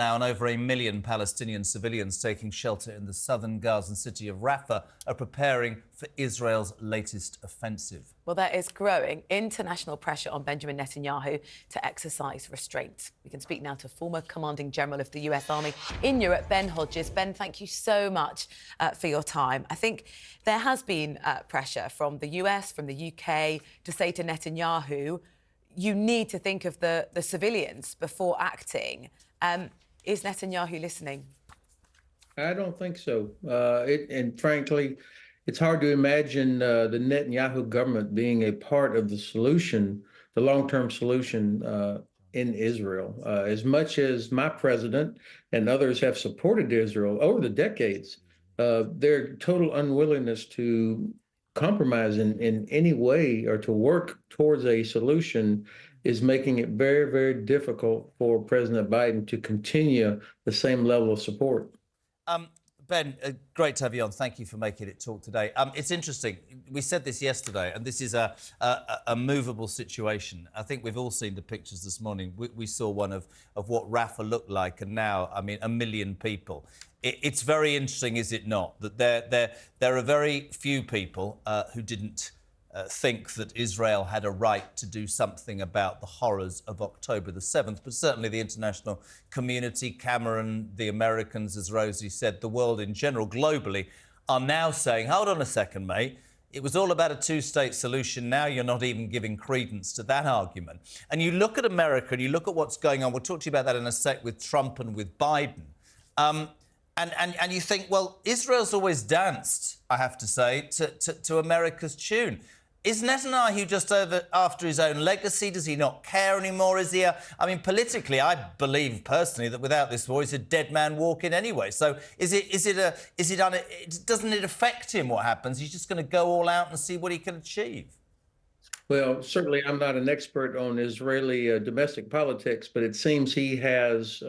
Now, and over 1 million Palestinian civilians taking shelter in the southern Gazan city of Rafah are preparing for Israel's latest offensive. Well, there is growing international pressure on Benjamin Netanyahu to exercise restraint. We can speak now to former commanding general of the US Army in Europe, Ben Hodges. Ben, thank you so much for your time. I think there has been pressure from the US, from the UK, to say to Netanyahu, you need to think of the civilians before acting. Is Netanyahu listening? I don't think so. And frankly, it's hard to imagine the Netanyahu government being a part of the solution, the long-term solution in Israel. As much as my president and others have supported Israel over the decades, their total unwillingness to compromise in any way or to work towards a solution is making it very, very difficult for President Biden to continue the same level of support. Ben, great to have you on. Thank you for making it talk today. It's interesting. We said this yesterday, and this is a movable situation. I think we've all seen the pictures this morning. We saw one of what Rafah looked like, and now, I mean, 1 million people. It's very interesting, is it not, that there are very few people who didn't think that Israel had a right to do something about the horrors of October the 7th, but certainly the international community, Cameron, the Americans, as Rosie said, the world in general, globally, are now saying, hold on a second, mate, it was all about a two-state solution. Now you're not even giving credence to that argument. And you look at America and you look at what's going on. We'll talk to you about that in a sec with Trump and with Biden. And you think, well, Israel's always danced, I have to say, to America's tune. Is Netanyahu just after his own legacy? Does he not care anymore? Is he I mean, politically, I believe personally that without this war, he's a dead man walking anyway. So doesn't it affect him what happens? He's just going to go all out and see what he can achieve. Well, certainly I'm not an expert on Israeli domestic politics, but it seems he has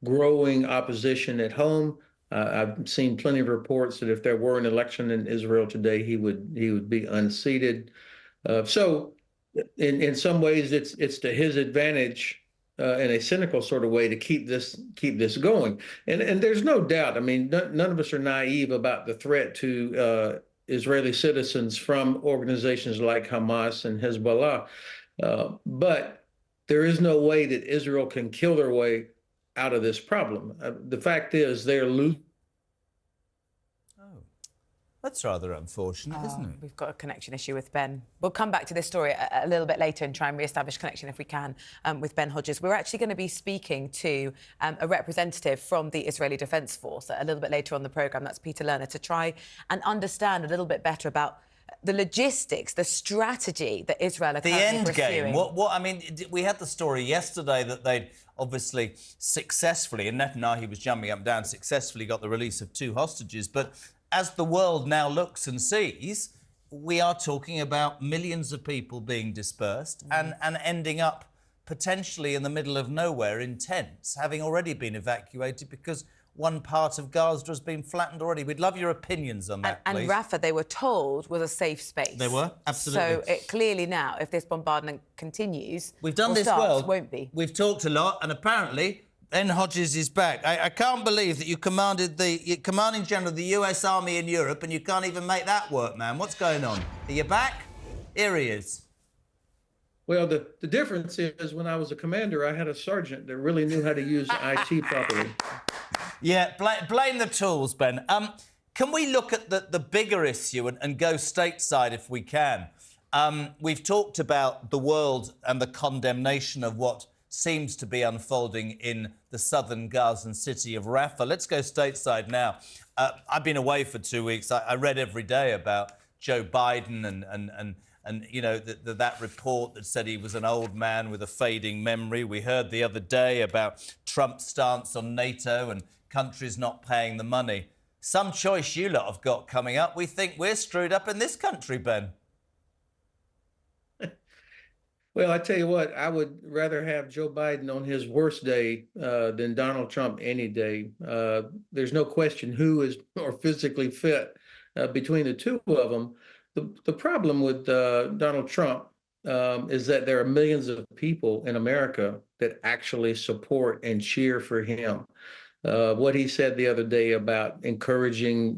growing opposition at home. I've seen plenty of reports that if there were an election in Israel today, he would be unseated. So, in some ways, it's to his advantage in a cynical sort of way to keep this going. And there's no doubt. I mean, none of us are naive about the threat to Israeli citizens from organizations like Hamas and Hezbollah. But there is no way that Israel can kill their way out of this problem. The fact is they're losing. Oh, that's rather unfortunate, isn't it? We've got a connection issue with Ben. We'll come back to this story a little bit later and try and re-establish connection if we can with Ben Hodges. We're actually going to be speaking to a representative from the Israeli Defence Force a little bit later on the programme. That's Peter Lerner, to try and understand a little bit better about the logistics, the strategy that Israel are currently pursuing. The end game. What? I mean, we had the story yesterday that they'd obviously successfully, and Netanyahu was jumping up and down, successfully got the release of 2 hostages. But as the world now looks and sees, we are talking about millions of people being dispersed and ending up potentially in the middle of nowhere in tents, having already been evacuated because one part of Gaza has been flattened already. We'd love your opinions on that, please. And Rafah, they were told, was a safe space. They were, absolutely. So it clearly now, if this bombardment continues, we've done this well. Won't be. We've talked a lot, and apparently Ben Hodges is back. I can't believe that you commanded the commanding general of the US Army in Europe, and you can't even make that work, man. What's going on? Are you back? Here he is. Well, the difference is when I was a commander, I had a sergeant that really knew how to use IT properly. Yeah, blame the tools, Ben. Can we look at the bigger issue and go stateside if we can? We've talked about the world and the condemnation of what seems to be unfolding in the southern Gazan city of Rafah. Let's go stateside now. I've been away for 2 weeks. I read every day about Joe Biden and you know, that report that said he was an old man with a fading memory. We heard the other day about Trump's stance on NATO and countries not paying the money. Some choice you lot have got coming up. We think we're screwed up in this country, Ben. Well, I tell you what, I would rather have Joe Biden on his worst day than Donald Trump any day. There's no question who is more physically fit between the two of them. The problem with Donald Trump is that there are millions of people in America that actually support and cheer for him. What he said the other day about encouraging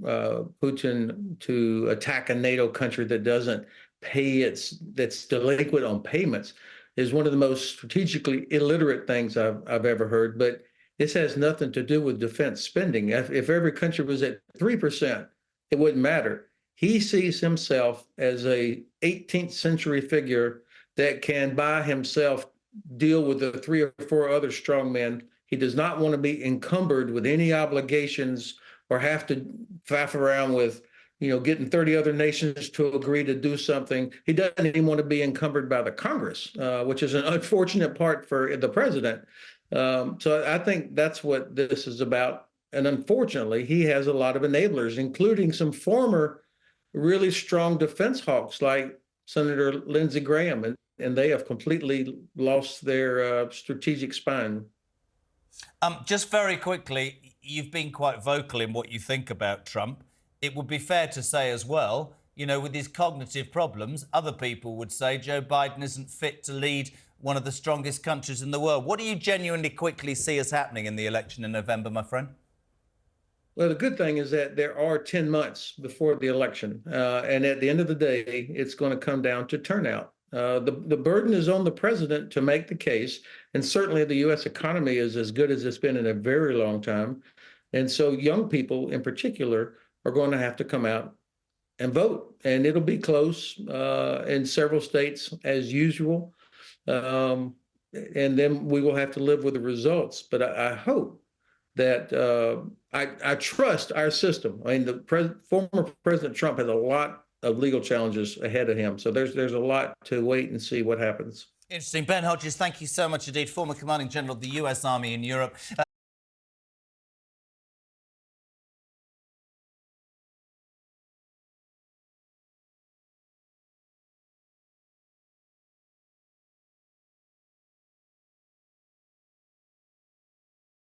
Putin to attack a NATO country that doesn't pay that's delinquent on payments is one of the most strategically illiterate things I've ever heard. But this has nothing to do with defense spending. If every country was at 3%, it wouldn't matter. He sees himself as a 18th century figure that can by himself deal with the 3 or 4 other strongmen. He does not want to be encumbered with any obligations or have to faff around with, getting 30 other nations to agree to do something. He doesn't even want to be encumbered by the Congress, which is an unfortunate part for the president. So I think that's what this is about. And unfortunately, he has a lot of enablers, including some former really strong defense hawks like Senator Lindsey Graham, and they have completely lost their strategic spine. Just very quickly, you've been quite vocal in what you think about Trump. It would be fair to say as well, with his cognitive problems, other people would say Joe Biden isn't fit to lead one of the strongest countries in the world. What do you genuinely quickly see as happening in the election in November, my friend? Well, the good thing is that there are 10 months before the election. And at the end of the day, it's going to come down to turnout. The burden is on the president to make the case. And certainly the U.S. economy is as good as it's been in a very long time. And so young people in particular are going to have to come out and vote. And it'll be close in several states as usual. And then we will have to live with the results. But I hope that I trust our system. I mean, the former President Trump has a lot of legal challenges ahead of him. So there's a lot to wait and see what happens. Interesting. Ben Hodges, thank you so much indeed. Former Commanding General of the US Army in Europe.